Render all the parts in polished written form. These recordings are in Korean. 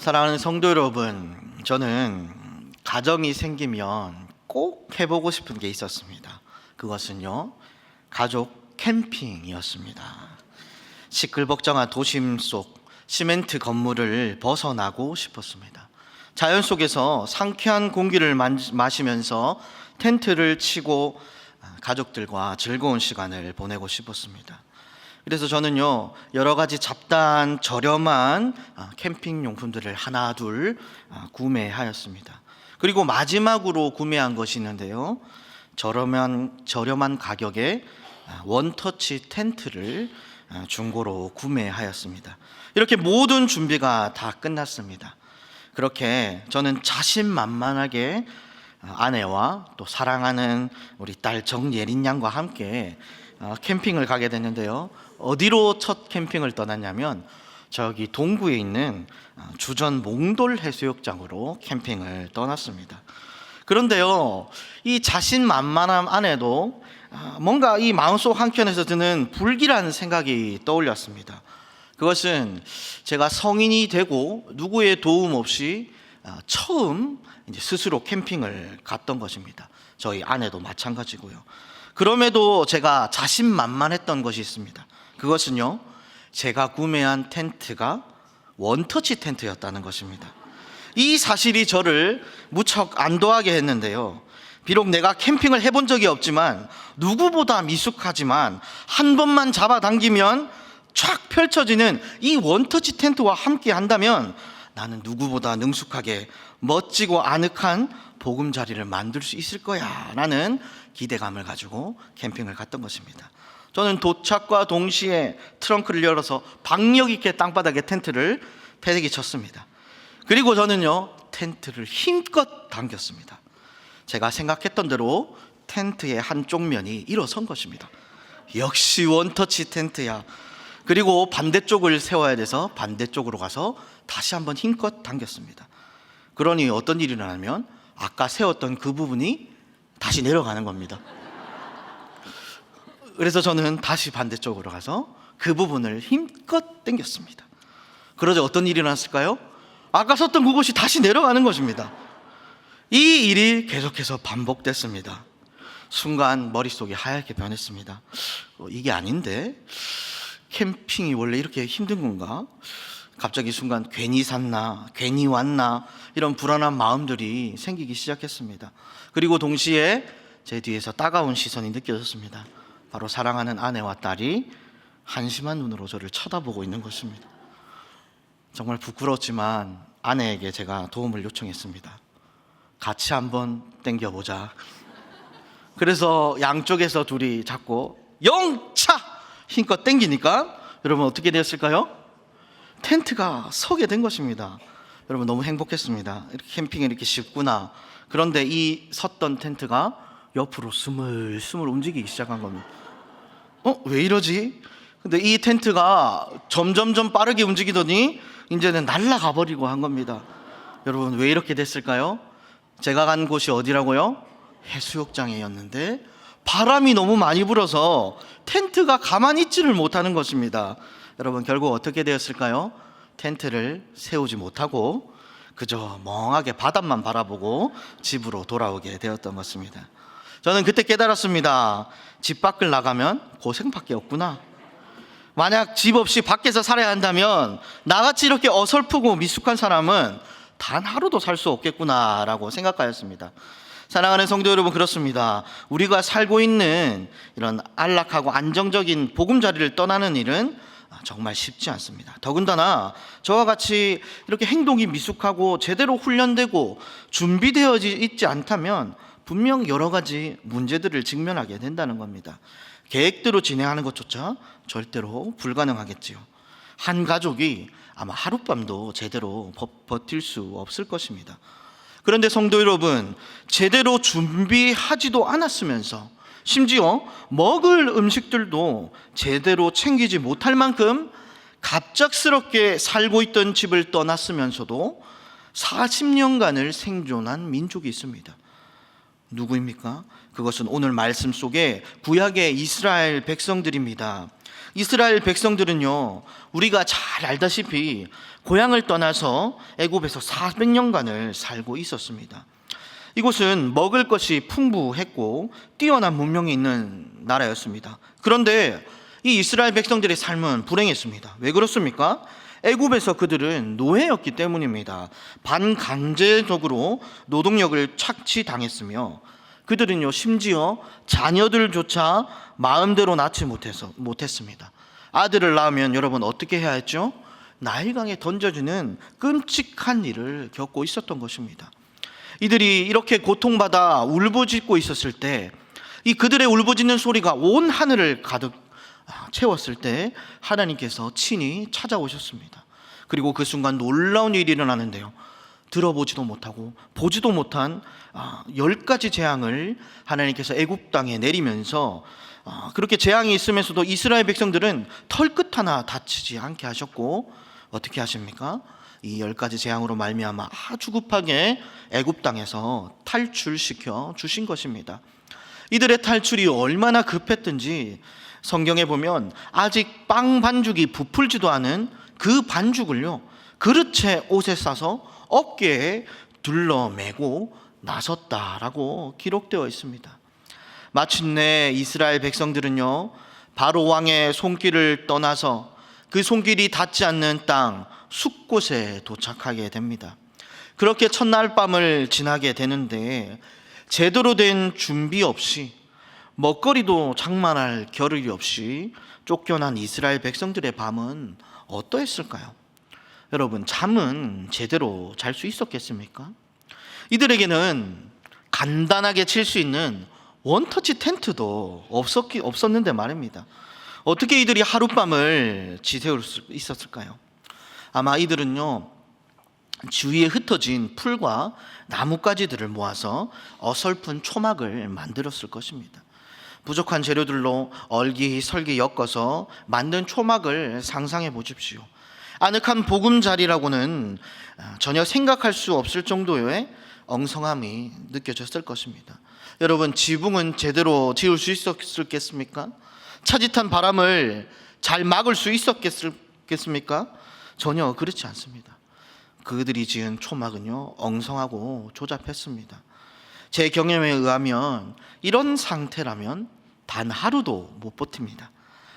사랑하는 성도 여러분, 저는 가정이 생기면 꼭 해보고 싶은 게 있었습니다. 그것은요, 가족 캠핑이었습니다. 시끌벅적한 도심 속 시멘트 건물을 벗어나고 싶었습니다. 자연 속에서 상쾌한 공기를 마시면서 텐트를 치고 가족들과 즐거운 시간을 보내고 싶었습니다. 그래서 저는요, 여러 가지 잡다한 저렴한 캠핑 용품들을 하나 둘 구매하였습니다. 그리고 마지막으로 구매한 것이 있는데요, 저렴한 가격에 원터치 텐트를 중고로 구매하였습니다. 이렇게 모든 준비가 다 끝났습니다. 그렇게 저는 자신만만하게 아내와 또 사랑하는 우리 딸 정예린 양과 함께 캠핑을 가게 됐는데요, 어디로 첫 캠핑을 떠났냐면 저기 동구에 있는 주전 몽돌 해수욕장으로 캠핑을 떠났습니다. 그런데요, 이 자신만만한 아내도 뭔가 이 마음속 한켠에서 드는 불길한 생각이 떠올렸습니다. 그것은 제가 성인이 되고 누구의 도움 없이 처음 이제 스스로 캠핑을 갔던 것입니다. 저희 아내도 마찬가지고요. 그럼에도 제가 자신만만했던 것이 있습니다. 그것은요, 제가 구매한 텐트가 원터치 텐트였다는 것입니다. 이 사실이 저를 무척 안도하게 했는데요, 비록 내가 캠핑을 해본 적이 없지만 누구보다 미숙하지만 한 번만 잡아당기면 쫙 펼쳐지는 이 원터치 텐트와 함께 한다면 나는 누구보다 능숙하게 멋지고 아늑한 보금자리를 만들 수 있을 거야 라는 기대감을 가지고 캠핑을 갔던 것입니다. 저는 도착과 동시에 트렁크를 열어서 박력 있게 땅바닥에 텐트를 패대기 쳤습니다. 그리고 저는요, 텐트를 힘껏 당겼습니다. 제가 생각했던 대로 텐트의 한쪽 면이 일어선 것입니다. 역시 원터치 텐트야. 그리고 반대쪽을 세워야 돼서 반대쪽으로 가서 다시 한번 힘껏 당겼습니다. 그러니 어떤 일이 일어나면 아까 세웠던 그 부분이 다시 내려가는 겁니다. 그래서 저는 다시 반대쪽으로 가서 그 부분을 힘껏 당겼습니다. 그러자 어떤 일이 일어났을까요? 아까 섰던 그곳이 다시 내려가는 것입니다. 이 일이 계속해서 반복됐습니다. 순간 머릿속이 하얗게 변했습니다. 이게 아닌데? 캠핑이 원래 이렇게 힘든 건가? 갑자기 순간 괜히 샀나, 괜히 왔나, 이런 불안한 마음들이 생기기 시작했습니다. 그리고 동시에 제 뒤에서 따가운 시선이 느껴졌습니다. 바로 사랑하는 아내와 딸이 한심한 눈으로 저를 쳐다보고 있는 것입니다. 정말 부끄러웠지만 아내에게 제가 도움을 요청했습니다. 같이 한번 당겨보자. 그래서 양쪽에서 둘이 잡고 영차! 힘껏 당기니까 여러분 어떻게 되었을까요? 텐트가 서게 된 것입니다. 여러분 너무 행복했습니다. 이렇게 캠핑이 이렇게 쉽구나. 그런데 이 섰던 텐트가 옆으로 스물스물 움직이기 시작한 겁니다. 왜 이러지? 근데 이 텐트가 점점점 빠르게 움직이더니 이제는 날아가 버리고 한 겁니다. 여러분 왜 이렇게 됐을까요? 제가 간 곳이 어디라고요? 해수욕장이었는데 바람이 너무 많이 불어서 텐트가 가만히 있지를 못하는 것입니다. 여러분 결국 어떻게 되었을까요? 텐트를 세우지 못하고 그저 멍하게 바닷만 바라보고 집으로 돌아오게 되었던 것입니다. 저는 그때 깨달았습니다. 집 밖을 나가면 고생밖에 없구나. 만약 집 없이 밖에서 살아야 한다면 나같이 이렇게 어설프고 미숙한 사람은 단 하루도 살 수 없겠구나라고 생각하였습니다. 사랑하는 성도 여러분, 그렇습니다. 우리가 살고 있는 이런 안락하고 안정적인 보금자리를 떠나는 일은 정말 쉽지 않습니다. 더군다나 저와 같이 이렇게 행동이 미숙하고 제대로 훈련되고 준비되어 있지 않다면 분명 여러 가지 문제들을 직면하게 된다는 겁니다. 계획대로 진행하는 것조차 절대로 불가능하겠지요. 한 가족이 아마 하룻밤도 제대로 버틸 수 없을 것입니다. 그런데 성도 여러분, 제대로 준비하지도 않았으면서 심지어 먹을 음식들도 제대로 챙기지 못할 만큼 갑작스럽게 살고 있던 집을 떠났으면서도 40년간을 생존한 민족이 있습니다. 누구입니까? 그것은 오늘 말씀 속에 구약의 이스라엘 백성들입니다. 이스라엘 백성들은요, 우리가 잘 알다시피 고향을 떠나서 애굽에서 400년간을 살고 있었습니다. 이곳은 먹을 것이 풍부했고 뛰어난 문명이 있는 나라였습니다. 그런데 이 이스라엘 백성들의 삶은 불행했습니다. 왜 그렇습니까? 애굽에서 그들은 노예였기 때문입니다. 반강제적으로 노동력을 착취당했으며 그들은요, 심지어 자녀들조차 마음대로 낳지 못했습니다. 아들을 낳으면 여러분 어떻게 해야 했죠? 나일강에 던져주는 끔찍한 일을 겪고 있었던 것입니다. 이들이 이렇게 고통받아 울부짖고 있었을 때, 이 그들의 울부짖는 소리가 온 하늘을 가득 채웠을 때 하나님께서 친히 찾아오셨습니다. 그리고 그 순간 놀라운 일이 일어나는데요, 들어보지도 못하고 보지도 못한 10가지 재앙을 하나님께서 애굽 땅에 내리면서 그렇게 재앙이 있으면서도 이스라엘 백성들은 털끝 하나 다치지 않게 하셨고, 어떻게 하십니까? 이 10가지 재앙으로 말미암아 아주 급하게 애굽 땅에서 탈출시켜 주신 것입니다. 이들의 탈출이 얼마나 급했든지 성경에 보면 아직 빵 반죽이 부풀지도 않은 그 반죽을요, 그릇에 옷에 싸서 어깨에 둘러매고 나섰다라고 기록되어 있습니다. 마침내 이스라엘 백성들은요, 바로 왕의 손길을 떠나서 그 손길이 닿지 않는 땅 숲곳에 도착하게 됩니다. 그렇게 첫날 밤을 지나게 되는데 제대로 된 준비 없이, 먹거리도 장만할 겨를이 없이 쫓겨난 이스라엘 백성들의 밤은 어떠했을까요? 여러분, 잠은 제대로 잘 수 있었겠습니까? 이들에게는 간단하게 칠 수 있는 원터치 텐트도 없었는데 말입니다. 어떻게 이들이 하룻밤을 지새울 수 있었을까요? 아마 이들은요, 주위에 흩어진 풀과 나뭇가지들을 모아서 어설픈 초막을 만들었을 것입니다. 부족한 재료들로 얼기설기 엮어서 만든 초막을 상상해 보십시오. 아늑한 보금자리라고는 전혀 생각할 수 없을 정도의 엉성함이 느껴졌을 것입니다. 여러분, 지붕은 제대로 지을 수 있었겠습니까? 차짓한 바람을 잘 막을 수 있었겠습니까? 전혀 그렇지 않습니다. 그들이 지은 초막은요, 엉성하고 조잡했습니다. 제 경험에 의하면 이런 상태라면 단 하루도 못 버팁니다.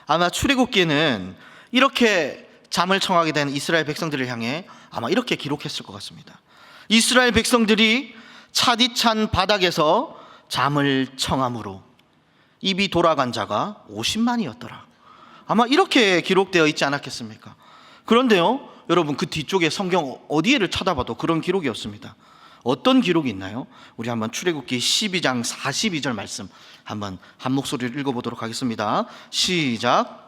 아마 출애굽기에는 이렇게 잠을 청하게 된 이스라엘 백성들을 향해 아마 이렇게 기록했을 것 같습니다. 이스라엘 백성들이 차디찬 바닥에서 잠을 청함으로 입이 돌아간 자가 50만이었더라. 아마 이렇게 기록되어 있지 않았겠습니까? 그런데요, 여러분, 그 뒤쪽에 성경 어디에를 쳐다봐도 그런 기록이 없습니다. 어떤 기록이 있나요? 우리 한번 출애굽기 12장 42절 말씀 한번 한 목소리를 읽어보도록 하겠습니다. 시작.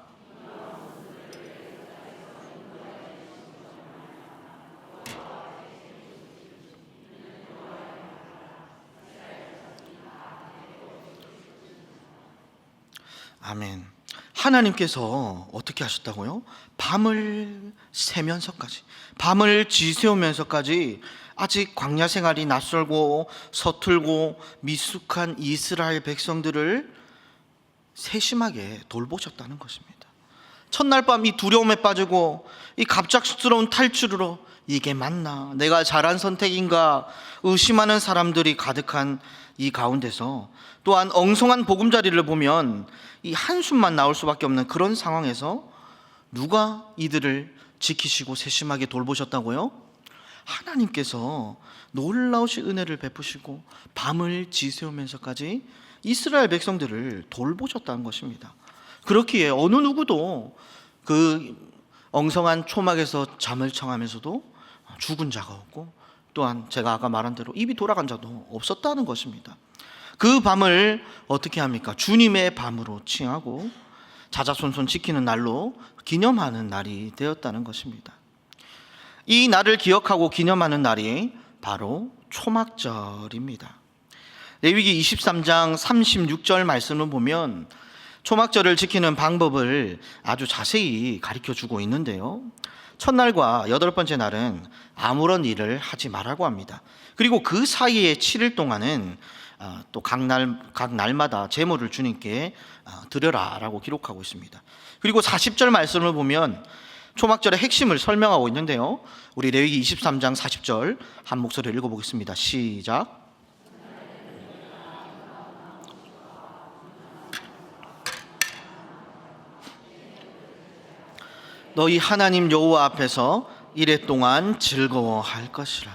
아멘. 하나님께서 어떻게 하셨다고요? 밤을 새면서까지, 밤을 지새우면서까지 아직 광야 생활이 낯설고 서툴고 미숙한 이스라엘 백성들을 세심하게 돌보셨다는 것입니다. 첫날 밤 이 두려움에 빠지고 이 갑작스러운 탈출으로 이게 맞나, 내가 잘한 선택인가 의심하는 사람들이 가득한 이 가운데서, 또한 엉성한 보금자리를 보면 이 한숨만 나올 수밖에 없는 그런 상황에서 누가 이들을 지키시고 세심하게 돌보셨다고요? 하나님께서 놀라우신 은혜를 베푸시고 밤을 지새우면서까지 이스라엘 백성들을 돌보셨다는 것입니다. 그렇기에 어느 누구도 그 엉성한 초막에서 잠을 청하면서도 죽은 자가 없고, 또한 제가 아까 말한 대로 입이 돌아간 자도 없었다는 것입니다. 그 밤을 어떻게 합니까? 주님의 밤으로 칭하고 자자손손 지키는 날로 기념하는 날이 되었다는 것입니다. 이 날을 기억하고 기념하는 날이 바로 초막절입니다. 레위기 23장 36절 말씀을 보면 초막절을 지키는 방법을 아주 자세히 가르쳐주고 있는데요, 첫날과 8번째 날은 아무런 일을 하지 말라고 합니다. 그리고 그 사이에 7일 동안은 또 각 날마다 제물을 주님께 드려라라고 기록하고 있습니다. 그리고 40절 말씀을 보면 초막절의 핵심을 설명하고 있는데요. 우리 레위기 23장 40절 한 목소리로 읽어보겠습니다. 시작. 너희 하나님 여호와 앞에서 이레 동안 즐거워할 것이라.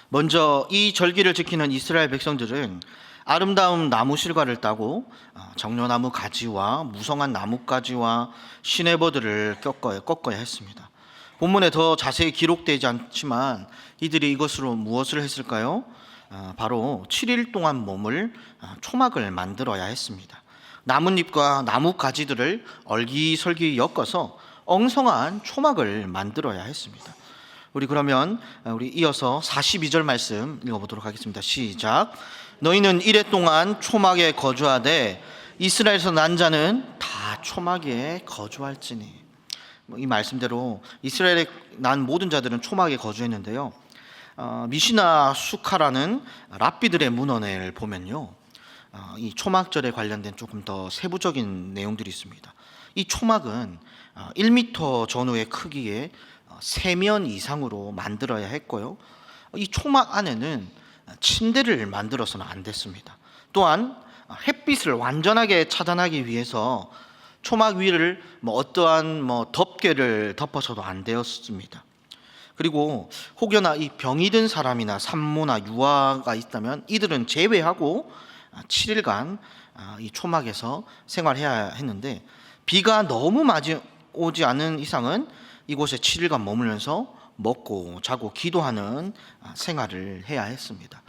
먼저 이 절기를 지키는 이스라엘 백성들은 아름다운 나무 실과를 따고 정려나무 가지와 무성한 나뭇가지와 시내버들을 꺾어야 했습니다. 본문에 더 자세히 기록되지 않지만 이들이 이것으로 무엇을 했을까요? 바로 7일 동안 몸을 초막을 만들어야 했습니다. 나뭇잎과 나뭇가지들을 얼기설기 엮어서 엉성한 초막을 만들어야 했습니다. 그러면 우리 이어서 42절 말씀 읽어보도록 하겠습니다. 시작. 너희는 이레 동안 초막에 거주하되 이스라엘에서 난 자는 다 초막에 거주할지니. 이 말씀대로 이스라엘에 난 모든 자들은 초막에 거주했는데요. 미시나 수카라는 랍비들의 문헌을 보면요, 이 초막절에 관련된 조금 더 세부적인 내용들이 있습니다. 이 초막은 1m 전후의 크기의 세면 이상으로 만들어야 했고요. 이 초막 안에는 침대를 만들어서는 안 됐습니다. 또한 햇빛을 완전하게 차단하기 위해서 초막 위를 어떠한 덮개를 덮어서도 안 되었습니다. 그리고 혹여나 이 병이 든 사람이나 산모나 유아가 있다면 이들은 제외하고 7일간 이 초막에서 생활해야 했는데, 비가 너무 많이 오지 않은 이상은 이곳에 7일간 머물면서 먹고 자고 기도하는 생활을 해야 했습니다.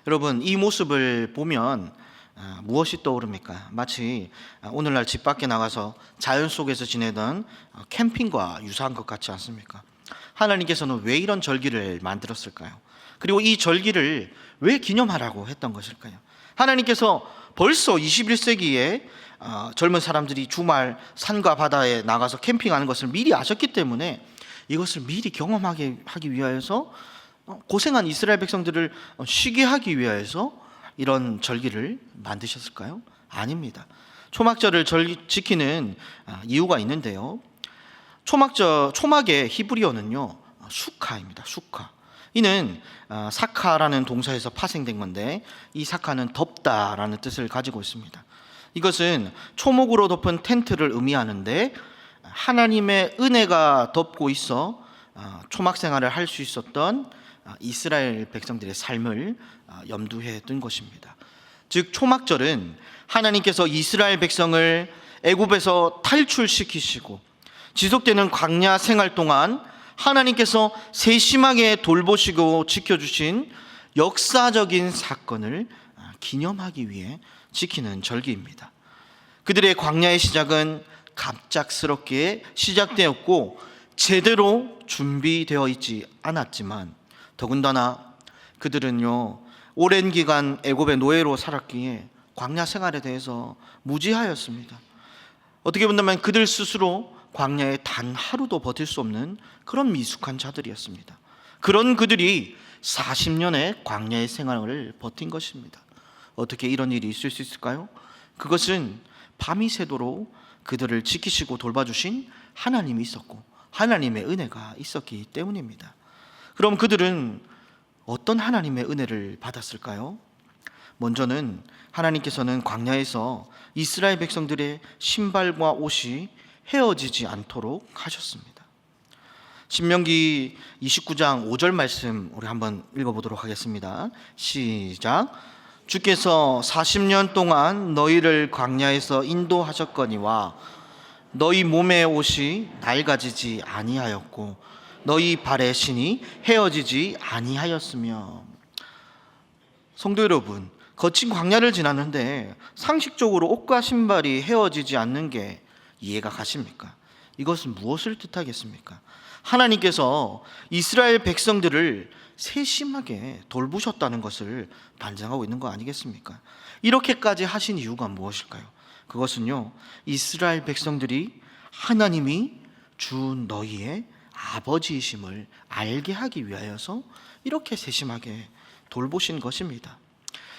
여러분, 이 모습을 보면 무엇이 떠오릅니까? 마치 오늘날 집 밖에 나가서 자연 속에서 지내던 캠핑과 유사한 것 같지 않습니까? 하나님께서는 왜 이런 절기를 만들었을까요? 그리고 이 절기를 왜 기념하라고 했던 것일까요? 하나님께서 벌써 21세기에 젊은 사람들이 주말 산과 바다에 나가서 캠핑하는 것을 미리 아셨기 때문에 이것을 미리 경험하게 하기 위하여서 고생한 이스라엘 백성들을 쉬게 하기 위하여서 이런 절기를 만드셨을까요? 아닙니다. 초막절을 지키는 이유가 있는데요. 초막의 히브리어는요, 수카입니다. 수카. 이는 사카라는 동사에서 파생된 건데, 이 사카는 덮다라는 뜻을 가지고 있습니다. 이것은 초목으로 덮은 텐트를 의미하는데, 하나님의 은혜가 덮고 있어 초막 생활을 할 수 있었던 이스라엘 백성들의 삶을 염두에 둔 것입니다. 즉, 초막절은 하나님께서 이스라엘 백성을 애굽에서 탈출시키시고 지속되는 광야 생활 동안 하나님께서 세심하게 돌보시고 지켜주신 역사적인 사건을 기념하기 위해 지키는 절기입니다. 그들의 광야의 시작은 갑작스럽게 시작되었고 제대로 준비되어 있지 않았지만, 더군다나 그들은요, 오랜 기간 애굽의 노예로 살았기에 광야 생활에 대해서 무지하였습니다. 어떻게 본다면 그들 스스로 광야에 단 하루도 버틸 수 없는 그런 미숙한 자들이었습니다. 그런 그들이 40년의 광야의 생활을 버틴 것입니다. 어떻게 이런 일이 있을 수 있을까요? 그것은 밤이 새도록 그들을 지키시고 돌봐주신 하나님이 있었고 하나님의 은혜가 있었기 때문입니다. 그럼 그들은 어떤 하나님의 은혜를 받았을까요? 먼저는 하나님께서는 광야에서 이스라엘 백성들의 신발과 옷이 헤어지지 않도록 하셨습니다. 신명기 29장 5절 말씀 우리 한번 읽어보도록 하겠습니다. 시작. 주께서 40년 동안 너희를 광야에서 인도하셨거니와 너희 몸의 옷이 낡아지지 아니하였고 너희 발의 신이 헤어지지 아니하였으며. 성도 여러분, 거친 광야를 지났는데 상식적으로 옷과 신발이 헤어지지 않는 게 이해가 가십니까? 이것은 무엇을 뜻하겠습니까? 하나님께서 이스라엘 백성들을 세심하게 돌보셨다는 것을 반증하고 있는 거 아니겠습니까? 이렇게까지 하신 이유가 무엇일까요? 그것은요, 이스라엘 백성들이 하나님이 주 너희의 아버지이심을 알게 하기 위하여서 이렇게 세심하게 돌보신 것입니다.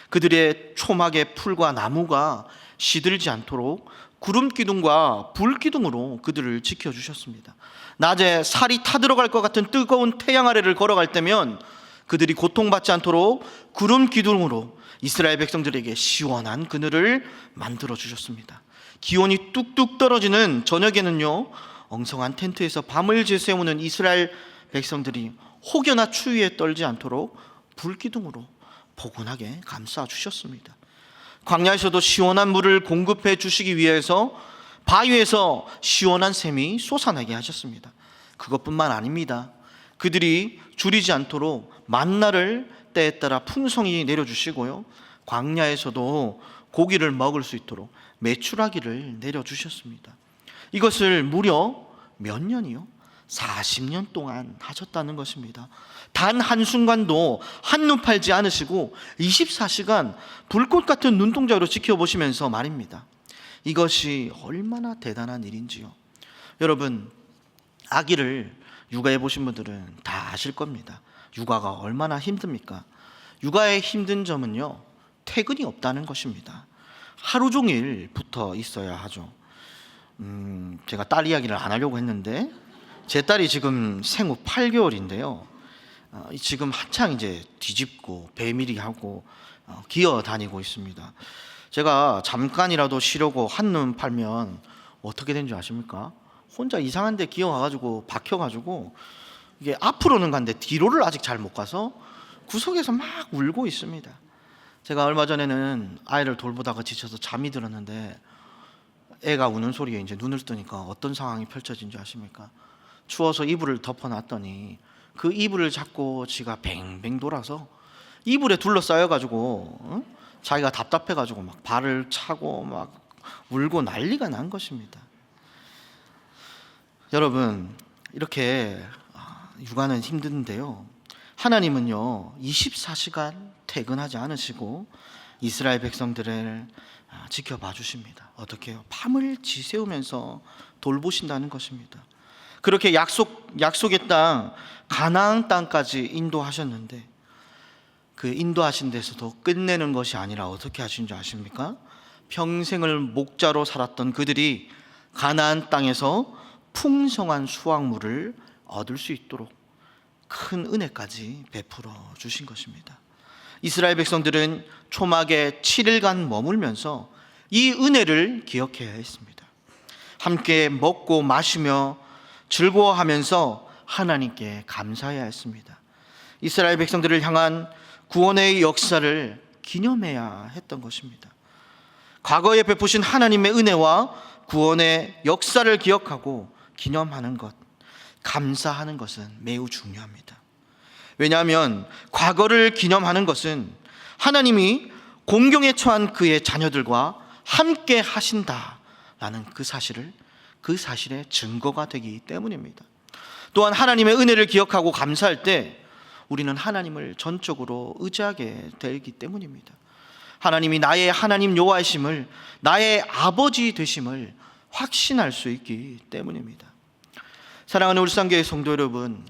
그들의 초막의 풀과 나무가 시들지 않도록 구름 기둥과 불 기둥으로 그들을 지켜주셨습니다. 낮에 살이 타들어갈 것 같은 뜨거운 태양 아래를 걸어갈 때면 그들이 고통받지 않도록 구름 기둥으로 이스라엘 백성들에게 시원한 그늘을 만들어 주셨습니다. 기온이 뚝뚝 떨어지는 저녁에는요, 엉성한 텐트에서 밤을 지새우는 이스라엘 백성들이 혹여나 추위에 떨지 않도록 불기둥으로 포근하게 감싸 주셨습니다. 광야에서도 시원한 물을 공급해 주시기 위해서 바위에서 시원한 샘이 솟아나게 하셨습니다. 그것뿐만 아닙니다. 그들이 줄이지 않도록 만나를 때에 따라 풍성히 내려주시고요, 광야에서도 고기를 먹을 수 있도록 메추라기를 내려주셨습니다. 이것을 무려 몇 년이요? 40년 동안 하셨다는 것입니다. 단 한순간도 한눈 팔지 않으시고 24시간 불꽃 같은 눈동자로 지켜보시면서 말입니다. 이것이 얼마나 대단한 일인지요. 여러분, 아기를 육아해 보신 분들은 다 아실 겁니다. 육아가 얼마나 힘듭니까? 육아의 힘든 점은요, 퇴근이 없다는 것입니다. 하루 종일 붙어 있어야 하죠. 제가 딸 이야기를 안 하려고 했는데 제 딸이 지금 생후 8개월인데요. 지금 한창 이제 뒤집고 배밀이하고 기어 다니고 있습니다. 제가 잠깐이라도 쉬려고 한눈 팔면 어떻게 되는 줄 아십니까? 혼자 이상한 데 기어가가지고 박혀가지고 이게 앞으로는 가는데 뒤로를 아직 잘 못 가서 구석에서 막 울고 있습니다. 제가 얼마 전에는 아이를 돌보다가 지쳐서 잠이 들었는데 애가 우는 소리에 이제 눈을 뜨니까 어떤 상황이 펼쳐진 줄 아십니까? 추워서 이불을 덮어놨더니 그 이불을 잡고 지가 뱅뱅 돌아서 이불에 둘러싸여가지고 자기가 답답해가지고 막 발을 차고 막 울고 난리가 난 것입니다. 여러분, 이렇게 육아는 힘든데요, 하나님은요 24시간 퇴근하지 않으시고 이스라엘 백성들을 지켜봐 주십니다. 어떻게 해요? 밤을 지새우면서 돌보신다는 것입니다. 그렇게 약속의 땅 가나안 땅까지 인도하셨는데 그 인도하신 데서도 끝내는 것이 아니라 어떻게 하신 줄 아십니까? 평생을 목자로 살았던 그들이 가나안 땅에서 풍성한 수확물을 얻을 수 있도록 큰 은혜까지 베풀어 주신 것입니다. 이스라엘 백성들은 초막에 7일간 머물면서 이 은혜를 기억해야 했습니다. 함께 먹고 마시며 즐거워하면서 하나님께 감사해야 했습니다. 이스라엘 백성들을 향한 구원의 역사를 기념해야 했던 것입니다. 과거에 베푸신 하나님의 은혜와 구원의 역사를 기억하고 기념하는 것, 감사하는 것은 매우 중요합니다. 왜냐하면 과거를 기념하는 것은 하나님이 공경에 처한 그의 자녀들과 함께 하신다라는 그 사실의 증거가 되기 때문입니다. 또한 하나님의 은혜를 기억하고 감사할 때 우리는 하나님을 전적으로 의지하게 되기 때문입니다. 하나님이 나의 하나님 여호와이심을, 나의 아버지 되심을 확신할 수 있기 때문입니다. 사랑하는 울산교회 성도 여러분,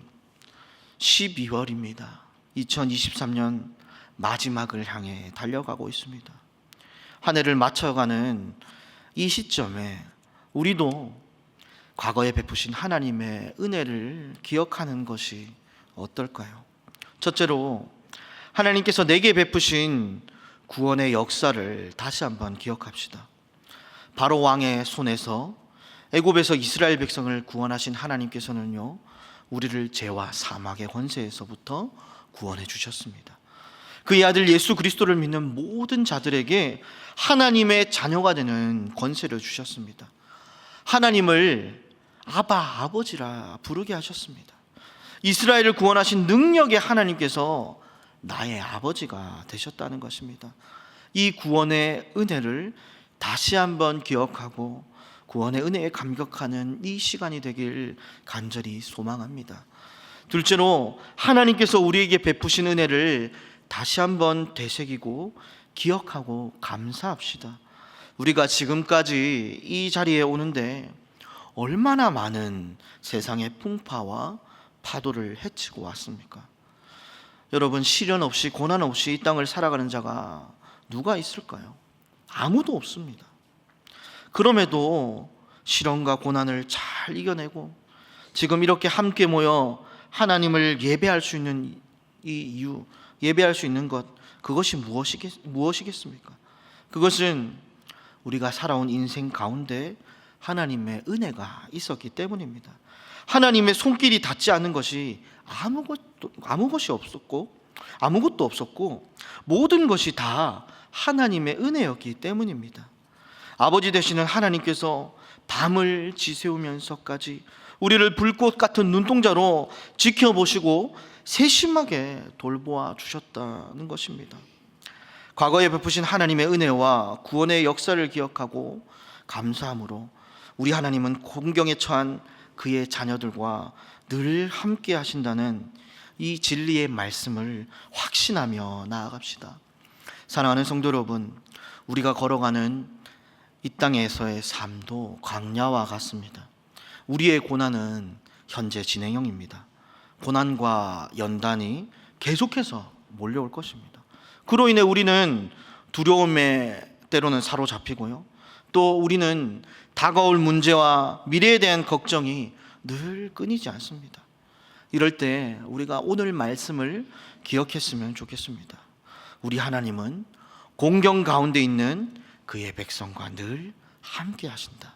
12월입니다. 2023년 마지막을 향해 달려가고 있습니다. 한 해를 마쳐가는 이 시점에 우리도 과거에 베푸신 하나님의 은혜를 기억하는 것이 어떨까요? 첫째로, 하나님께서 내게 베푸신 구원의 역사를 다시 한번 기억합시다. 바로 왕의 손에서 애굽에서 이스라엘 백성을 구원하신 하나님께서는요, 우리를 죄와 사막의 권세에서부터 구원해 주셨습니다. 그의 아들 예수 그리스도를 믿는 모든 자들에게 하나님의 자녀가 되는 권세를 주셨습니다. 하나님을 아바, 아버지라 부르게 하셨습니다. 이스라엘을 구원하신 능력의 하나님께서 나의 아버지가 되셨다는 것입니다. 이 구원의 은혜를 다시 한번 기억하고 구원의 은혜에 감격하는 이 시간이 되길 간절히 소망합니다. 둘째로, 하나님께서 우리에게 베푸신 은혜를 다시 한번 되새기고 기억하고 감사합시다. 우리가 지금까지 이 자리에 오는데 얼마나 많은 세상의 풍파와 파도를 헤치고 왔습니까? 여러분, 시련 없이 고난 없이 이 땅을 살아가는 자가 누가 있을까요? 아무도 없습니다. 그럼에도 시련과 고난을 잘 이겨내고 지금 이렇게 함께 모여 하나님을 예배할 수 있는 이 이유, 예배할 수 있는 것, 그것이 무엇이겠습니까? 그것은 우리가 살아온 인생 가운데 하나님의 은혜가 있었기 때문입니다. 하나님의 손길이 닿지 않은 것이 아무것도 없었고 모든 것이 다 하나님의 은혜였기 때문입니다. 아버지 되시는 하나님께서 밤을 지새우면서까지 우리를 불꽃 같은 눈동자로 지켜보시고 세심하게 돌보아 주셨다는 것입니다. 과거에 베푸신 하나님의 은혜와 구원의 역사를 기억하고 감사함으로 우리 하나님은 공경에 처한 그의 자녀들과 늘 함께 하신다는 이 진리의 말씀을 확신하며 나아갑시다. 사랑하는 성도 여러분, 우리가 걸어가는 이 땅에서의 삶도 광야와 같습니다. 우리의 고난은 현재 진행형입니다. 고난과 연단이 계속해서 몰려올 것입니다. 그로 인해 우리는 두려움에 때로는 사로잡히고요, 또 우리는 다가올 문제와 미래에 대한 걱정이 늘 끊이지 않습니다. 이럴 때 우리가 오늘 말씀을 기억했으면 좋겠습니다. 우리 하나님은 공경 가운데 있는 그의 백성과 늘 함께 하신다.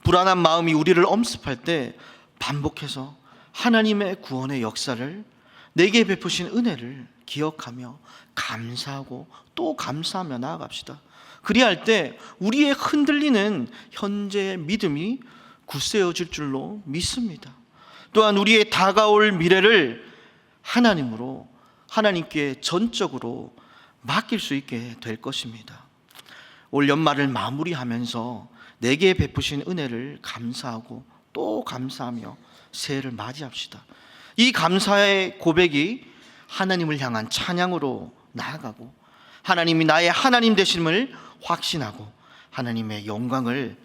불안한 마음이 우리를 엄습할 때 반복해서 하나님의 구원의 역사를, 내게 베푸신 은혜를 기억하며 감사하고 또 감사하며 나아갑시다. 그리할 때 우리의 흔들리는 현재의 믿음이 굳세어질 줄로 믿습니다. 또한 우리의 다가올 미래를 하나님께 전적으로 맡길 수 있게 될 것입니다. 올 연말을 마무리하면서 내게 베푸신 은혜를 감사하고 또 감사하며 새해를 맞이합시다. 이 감사의 고백이 하나님을 향한 찬양으로 나아가고 하나님이 나의 하나님 되심을 확신하고 하나님의 영광을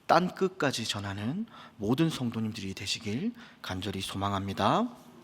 땅끝까지 전하는 모든 성도님들이 되시길 간절히 소망합니다.